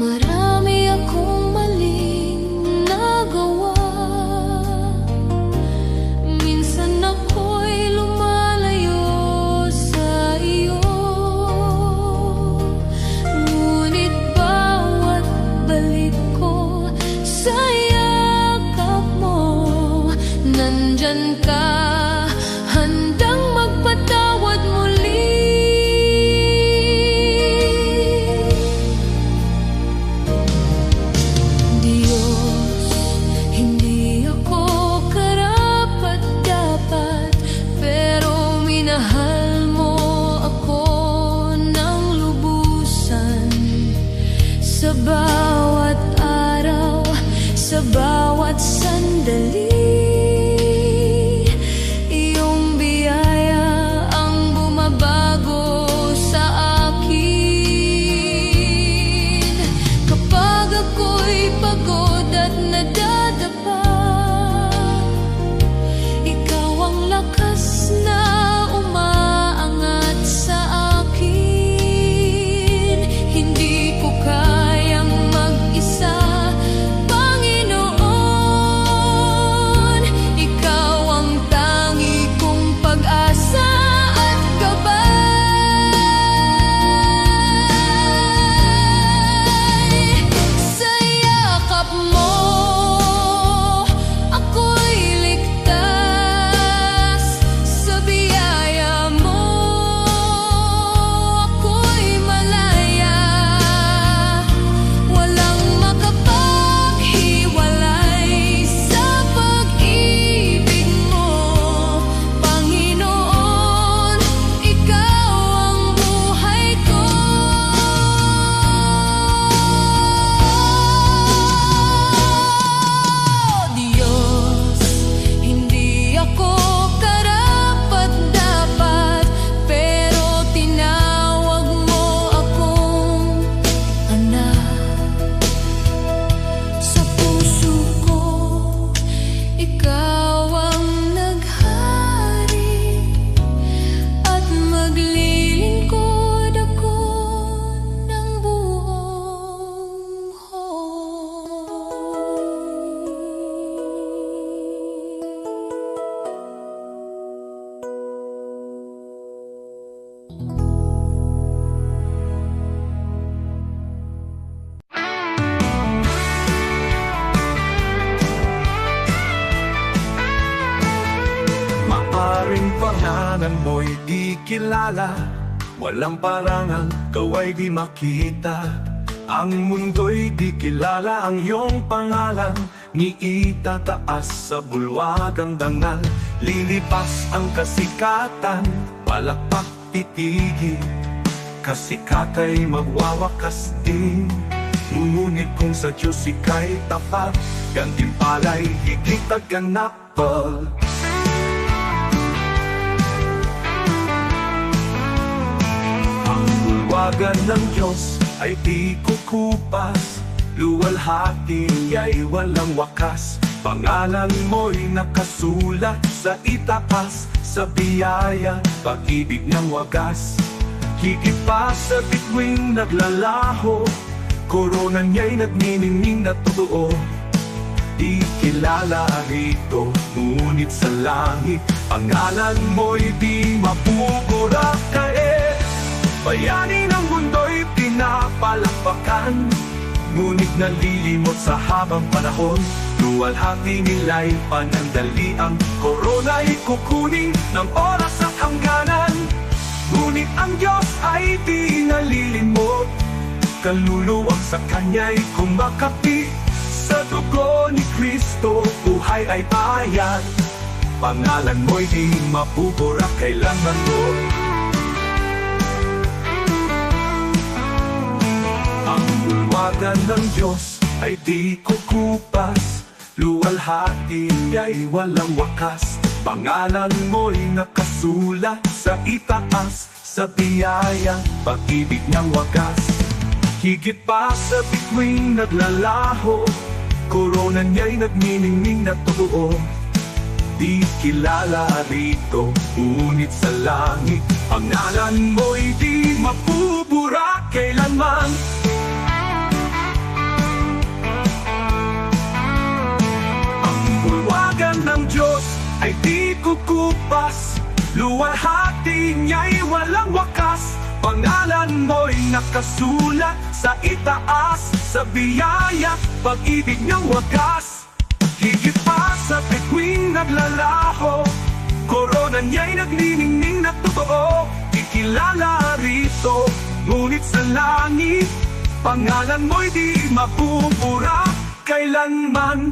[SPEAKER 1] Marami akong maling nagawa, minsan ako'y lumalayo sa iyo. Ngunit bawat balik ko sa yakap mo, nandyan ka, handang magpatawad muli. Diyos, hindi ako karapat-dapat, pero minahal mo ako ng lubusan. Sa bawat araw, sa bawat sandali, iyong biyaya ang bumabago sa akin.
[SPEAKER 2] pangalan mo'y di kilala, walang parangal, kaway di makita. Ang mundo'y di kilala ang iyong pangalan, ni itataas sa bulwagang dangal. Lilipas ang kasikatan, palakpak titigil, kasikatay magwawakas din. Ngunit kung sa Diyos ika'y tapat, gantimpala'y higit at ganapal. Ang bulwagan ng Diyos ay di kukupas, luwalhati ay walang wakas. Pangalan mo'y nakasulat sa itaas, sa biyaya, pag-ibig ng wagas. Higit pa sa bituing naglalaho, korona niya'y nagniningning na totoo. Di kilala rito, ngunit sa langit, pangalan mo'y di mapupura. Kaya bayani ng mundo'y pinapalakpakan, ngunit nalilimot sa habang panahon. Luwalhati nila'y panandali, ang korona'y kukunin ng oras at hangganan. Ngunit ang Diyos ay di nalilimot, kaluluwang sa Kanya'y kumakapi. Sa dugo ni Kristo, buhay ay bayan. Pangalan mo'y di mapupura kailanman mo. Ang bulwagan ng Diyos ay di kukupas, luwalhati ay walang wakas. Pangalan mo'y nakasulat sa itaas, sa biyaya, pag-ibig ng wagas. Higit pa sa bituing naglalaho, korona niya'y nagniningning na totoo. Di kilala rito, ngunit sa langit, pangalan mo'y di mapupura kailanman. Ang bulwagan ng Diyos ay di kukupas, luwalhati niya'y walang wakas. Pangalan mo'y nakasulat sa itaas, sa biyaya, pag-ibig ng wagas. Higit pa sa bituing naglalaho, korona niya'y nagniningning na totoo. Di kilala rito, ngunit sa langit, pangalan mo'y di mapupura kailanman.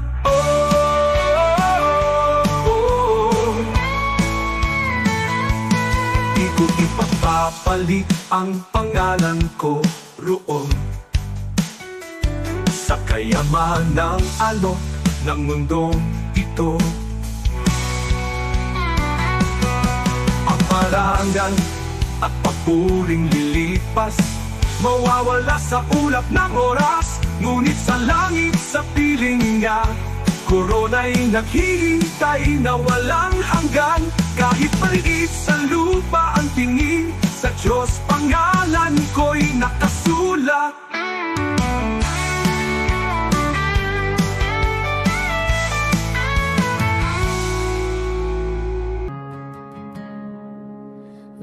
[SPEAKER 2] Di ko ipapapalit ang pangalan ko roon sa kayamanang alok ng mundong ito. Ang parangal at papuring lilipas, mawawala sa ulap ng oras. Ngunit sa langit, sa piling niya, korona'y naghihintay na walang hanggan. Kahit maliit sa lupa ang tingin, sa Diyos pangalan ko'y nakasulat.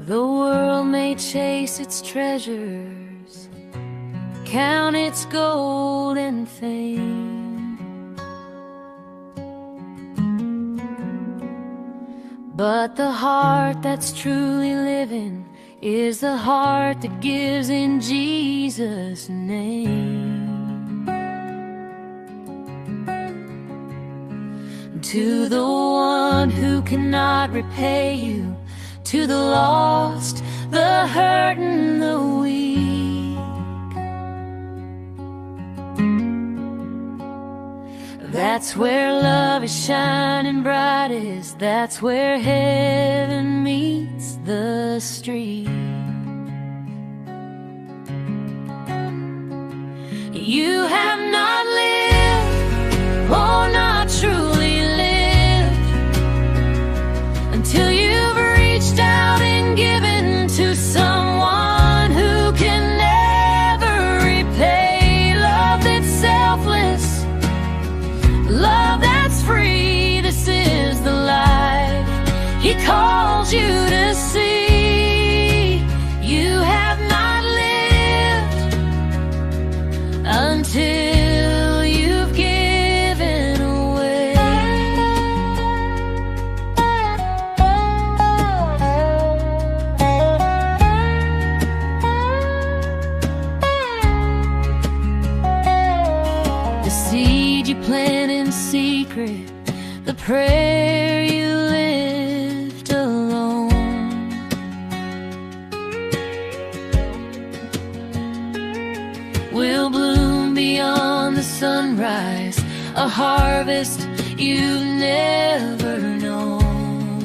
[SPEAKER 3] The world may chase its treasures, count its gold and fame, but the heart that's truly living is the heart that gives in Jesus' name. To the one who cannot repay you, to the lost, the hurt and the weak, that's where love is shining brightest. That's where heaven meets the street. You have not lived, oh, not truly lived, until you've reached out and given to someone who can never repay. Love that's selfless, love that's free. This is the life He calls you to see. You have not lived until plan in secret, the prayer you lived alone. Will bloom beyond the sunrise, a harvest you've never known.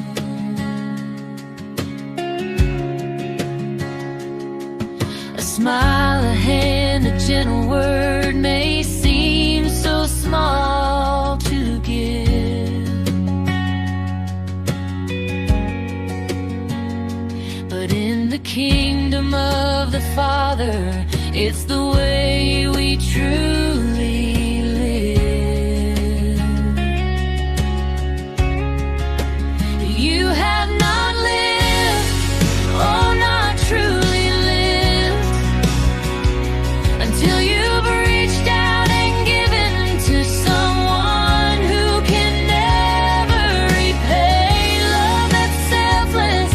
[SPEAKER 3] A smile, a hand, a gentle word may seem so small to give, but in the kingdom of the Father, it's the way we truly live. You have not lived, oh, not truly lived, until you've reached out and given to someone who can never repay. Love that's selfless,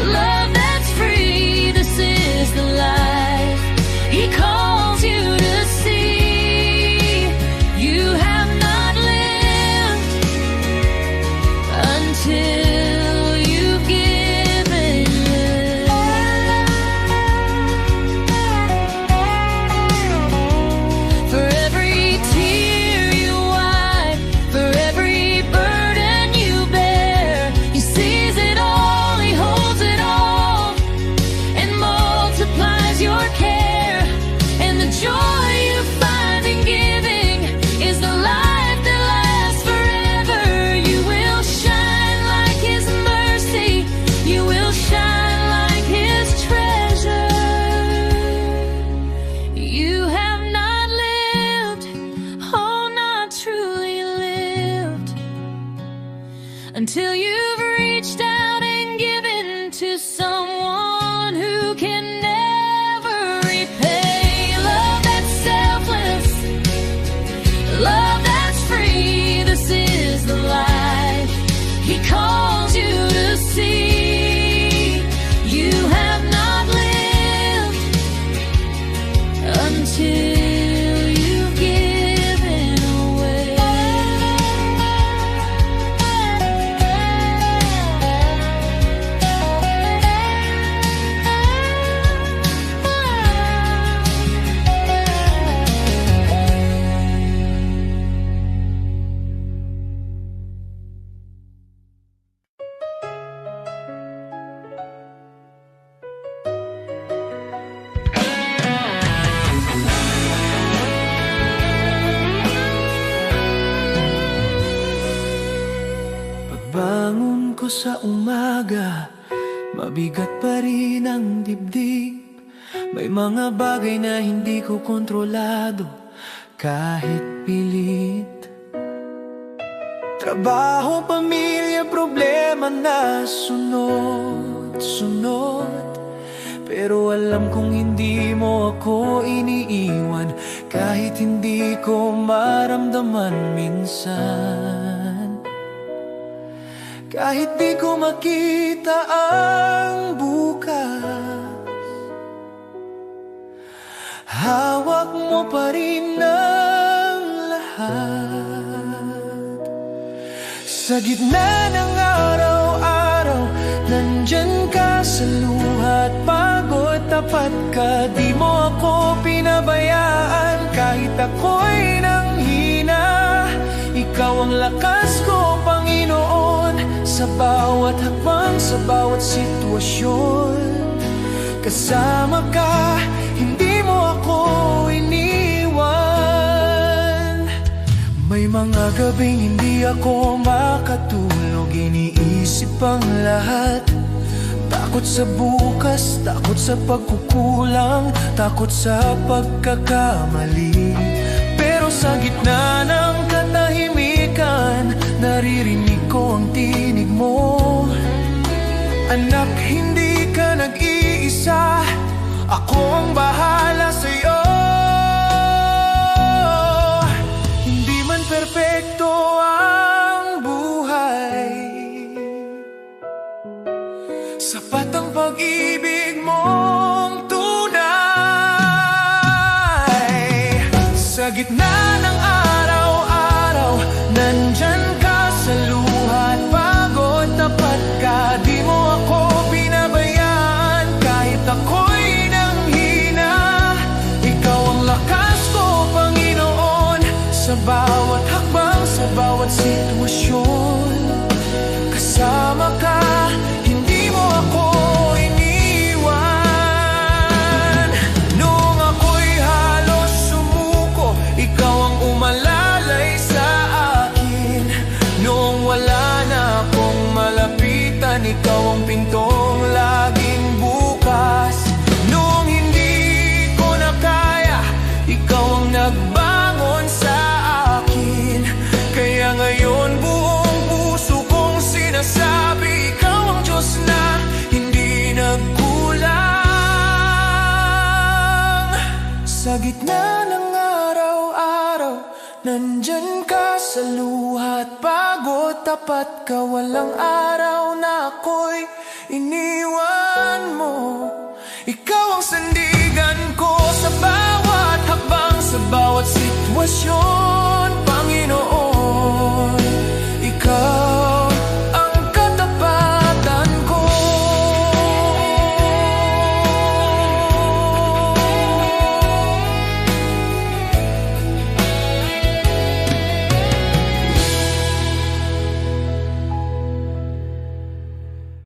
[SPEAKER 3] love that's free, this is the life He calls you to see. You have not lived until you've given. For every tear you wipe, for every burden you bear, He sees it all, He holds it all, and multiplies your care. And the joy you find in giving is the life that lasts forever. You will shine like His mercy, you will shine like His treasure. You have not lived, oh, not truly lived, until you've reached out and given to someone who can never repay. Love that's selfless, love that's free, this is the life He calls you to see. You have not lived until you've given away.
[SPEAKER 2] Pagbangon ko sa umaga, mabigat pa rin ang dibdib. May mga bagay na hindi ko kontrolado, kahit pilit. Trabaho, pamilya, problema na sunod-sunod, pero alam kong hindi mo ako iniiwan, kahit hindi ko maramdaman minsan. Kahit di ko makita ang bukas, hawak mo pa rin ang lahat. Sa gitna ng araw-araw, nandyan ka sa luha at pagod. Tapat ka, di mo ako pinabayaan. Kahit ako'y nanghina, ikaw ang lakas ko, Panginoon. Sa bawat hakbang, sa bawat sitwasyon, kasama ka, hindi mo ako iniwan. May mga gabing hindi ako makatulog, iniisip ang lahat. Takot sa bukas, takot sa pagkukulang, takot sa pagkakamali. Pero sa gitna ng katahimikan, naririnig ko ang tinig mo. Anak, hindi ka nag-iisa, ako ang bahala sa'yo. Hindi man perpekto ang buhay, sapat ang pag-ibig mong tunay. Sa gitna ng bawat sitwasyon. Kasama ka, hindi mo ako iniwan. Noong ako'y halos sumuko, ikaw ang umalalay sa akin. Noong wala na akong malapitan, ikaw ang pintong laging bukas. Noong hindi ko na kaya, ikaw ang nagbangon sa akin. Kaya ngayon buong puso kong sinasabi, ikaw ang Diyos na hindi nagkulang. Sa gitna ng araw-araw, nandyan ka sa luha at pagod. Tapat ka, walang araw na ako'y iniwan mo. Ikaw ang sandigan ko sa bawat hakbang, sa bawat sitwasyon.